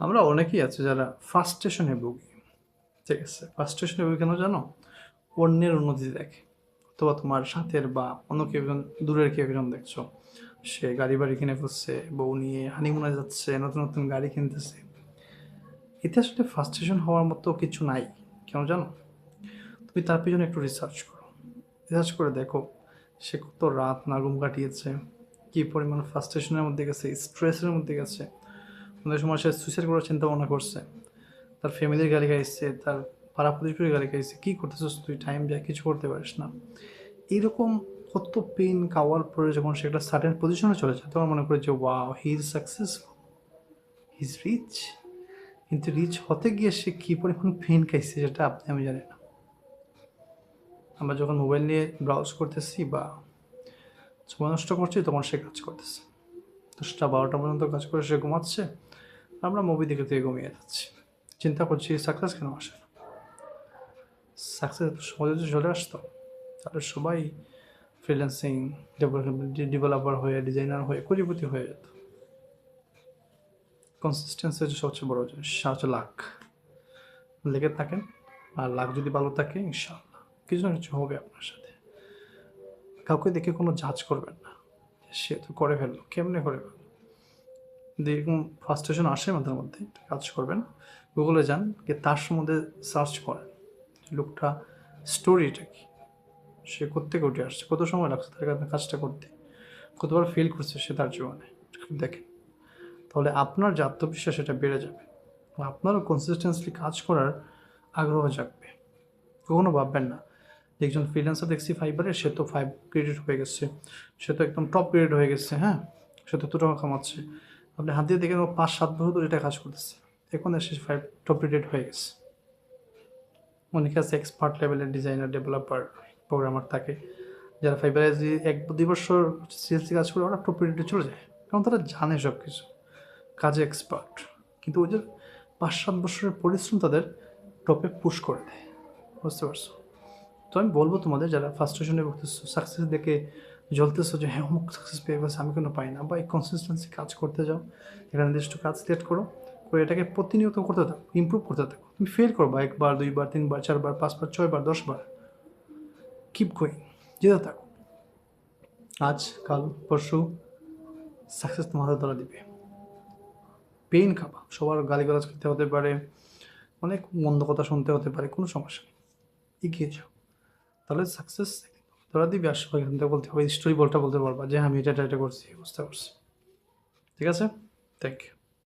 আমরা অনেকেই আছে যারা ফ্রাস্ট্রেশনে ভুগি। ঠিক আছে? ফ্রাস্ট্রেশনে ভুগি কেন জানো? অন্যের উন্নতি দেখে, অথবা তোমার সাথের বা অন্য কেউ একজন, দূরের কেউ একজন দেখছো, সে গাড়ি বাড়ি কিনে ফেলছে, বউ নিয়ে হানিমুনে যাচ্ছে, নতুন নতুন গাড়ি কিনতেছে। এতে আসলে ফ্রাস্ট্রেশন হওয়ার মতো কিছু নাই। কেন জানো? তুমি তার পিছনে একটু রিসার্চ করো। রিসার্চ করে দেখো সে কত রাত না ঘুম কাটিয়েছে, কী পরিমাণ ফ্রাস্ট্রেশনের মধ্যে গেছে, স্ট্রেসের মধ্যে গেছে। অনেক সময় সে সুইসাইড করার চিন্তা ভাবনা করছে, তার ফ্যামিলির গালি খাইছে, তার পাড়া প্রতিবেশীর গালি খাইছে, কী করতেছিস তুই, টাইম যায় কিছু করতে পারিস না। এইরকম কত পেন খাওয়ার পরে যখন সে একটা সার্টেন পজিশনে চলে যায়, তখন মনে করে যে wow, he is successful, he is rich. কিন্তু রিচ হতে গিয়ে সে কী পরিমাণ পেন খাইছে সেটা আপনি আমি জানি না। আমরা যখন মোবাইল নিয়ে ব্রাউজ করতেছি বা সময় নষ্ট করছি, তখন সে কাজ করতেছে 10টা 12টা পর্যন্ত কাজ করে সে ঘুমাচ্ছে, আমরা মুভি দেখে থেকে ঘুমিয়ে যাচ্ছি, চিন্তা করছি সাকসেস কেন আসে না। সাকসেস সহজে যদি চলে আসতো তাহলে সবাই ফ্রিল্যান্সিং, ডেভেলপার হয়ে, ডিজাইনার হয়ে, কোটিপতি হয়ে যেত। কনসিস্টেন্সি হচ্ছে সবচেয়ে বড় জিনিস, হচ্ছে লাক। লেগে থাকেন, আর লাক যদি ভালো থাকে ইনশাআল্লাহ কিছু না কিছু হবে আপনার সাথে। কাউকে দেখে কোনো জাজ করবেন না, সে তো করে ফেললো, কেমনে করে ফেললো। যদি এরকম ফ্রাস্ট্রেশন আসে মাথার মধ্যে, কাজ করবেন, গুগলে যান, গিয়ে তার সম্বন্ধে সার্চ করেন, লোকটা স্টোরিটা কি, সে কোত্থেকে উঠে আসছে, কত সময় লাগছে তার কাজটা করতে, কতবার ফেল করছে সে তার জীবনে, দেখেন। তাহলে আপনার যে আত্মবিশ্বাস সেটা বেড়ে যাবে, আপনারও কনসিস্টেন্সলি কাজ করার আগ্রহ জাগবে। কখনো ভাববেন না যে একজন ফ্রিল্যান্সার দেখছি ফাইবারে, সে তো 5 ক্রেডিট হয়ে গেছে, সে তো একদম টপ ক্রেডিট হয়ে গেছে, হ্যাঁ, সে তো এত টাকা কামাচ্ছে। আপনি হাত দিয়ে দেখেন ও 5-7 বছর ধরে এটা কাজ করতেছে, এখন এসে 5 টপ ক্রেডিট হয়ে গেছে। অনেকে আছে এক্সপার্ট লেভেলের ডিজাইনার, ডেভেলপার, প্রোগ্রামার থাকে, যারা ফাইবারে যদি 1-2 বছর সিএলসি কাজ করে ওরা টপ ক্রেডিটে চলে যায়, কারণ তারা জানে সব কিছু, কাজে এক্সপার্ট। কিন্তু ওই যে 5-7 বছরের পরিশ্রম তাদের টপে পুশ করে দেয়, বুঝতে পারছো? তো আমি বলবো তোমাদের যারা ফ্রাস্ট্রেশনে ভুগতেছো, সাকসেস দেখে জ্বলতেছো যে হ্যাঁ অমুক সাকসেস পেয়ে গেছে, আমি কেন পাই না, বা এই কনসিস্টেন্সি কাজ করতে যাও, এখানে নির্দিষ্ট কাজ সিলেক্ট করো, করে এটাকে প্রতিনিয়ত করতে থাকো, ইমপ্রুভ করতে থাকো। তুমি ফেল করবা 1 বার 2 বার 3 বার 4 বার 10 বার, কিপ গোয়িং, যেতে থাকো। আজ কাল পরশু সাকসেস তোমার হাতে ধরা দিবে। পেইন খাবা, সবার গালিগালাজ খেতে হতে পারে, অনেক মন্দ কথা শুনতে হতে পারে, কোনো সমস্যা নেই, এগিয়ে যাও। তাহলে সাকসেস ধরা দিবি, আর সবাই এখান থেকে বলতে হবে, স্টোরি বলতে পারবা যে হ্যাঁ, আমি এটা এটা করছি, বুঝতে পারছি। ঠিক আছে, থ্যাংক ইউ।